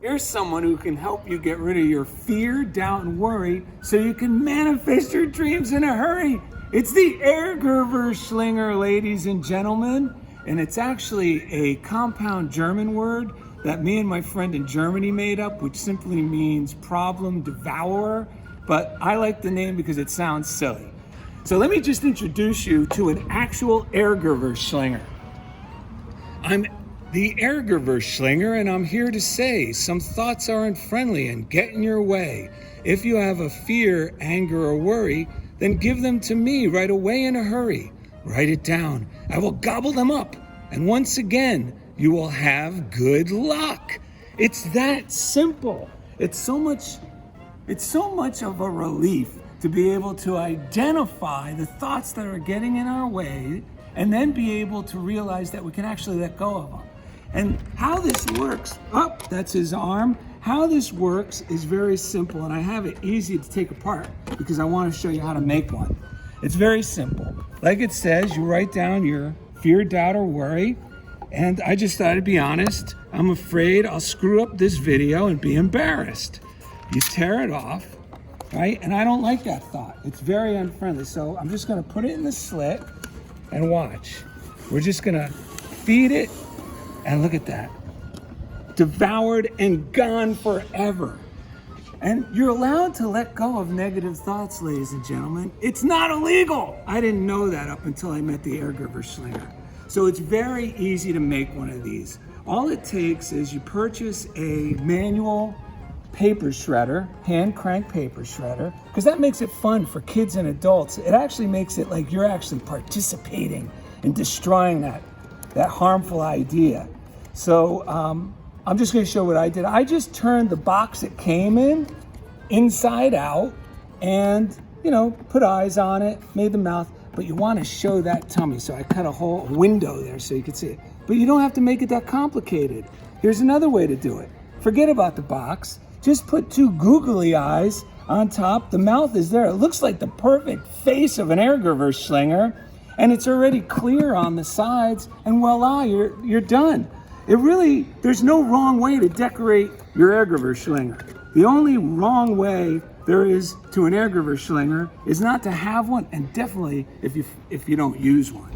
Here's someone who can help you get rid of your fear, doubt, and worry so you can manifest your dreams in a hurry. It's the Ärgerverschlinger, ladies and gentlemen. And it's actually a compound German word that me and my friend in Germany made up, which simply means problem-devourer. But I like the name because it sounds silly. So let me just introduce you to an actual Ärgerverschlinger. I'm the Ärgerverschlinger, and I'm here to say some thoughts are unfriendly and get in your way. If you have a fear, anger, or worry, then give them to me right away in a hurry. Write it down. I will gobble them up. And once again, you will have good luck. It's that simple. It's so much of a relief to be able to identify the thoughts that are getting in our way and then be able to realize that we can actually let go of them. And how this works, that's his arm. How this works is very simple, and I have it easy to take apart because I want to show you how to make one. It's very simple. Like it says, you write down your fear, doubt, or worry. And I just thought I'd be honest. I'm afraid I'll screw up this video and be embarrassed. You tear it off, right? And I don't like that thought. It's very unfriendly. So I'm just gonna put it in the slit and watch. We're just gonna feed it, and look at that. Devoured and gone forever. And you're allowed to let go of negative thoughts, ladies and gentlemen. It's not illegal. I didn't know that up until I met the Ärgerverschlinger. So it's very easy to make one of these. All it takes is you purchase a manual paper shredder, hand crank paper shredder, because that makes it fun for kids and adults. It actually makes it like you're actually participating in destroying that harmful idea. So I'm just going to show what I did. I just turned the box it came in inside out and, put eyes on it, made the mouth, but you want to show that tummy. So I cut a whole window there so you can see it. But you don't have to make it that complicated. Here's another way to do it. Forget about the box. Just put two googly eyes on top. The mouth is there. It looks like the perfect face of an Ärgerverschlinger, and it's already clear on the sides, and voila, you're done. There's no wrong way to decorate your Ärgerverschlinger. The only wrong way there is to an Ärgerverschlinger is not to have one, and definitely if you don't use one.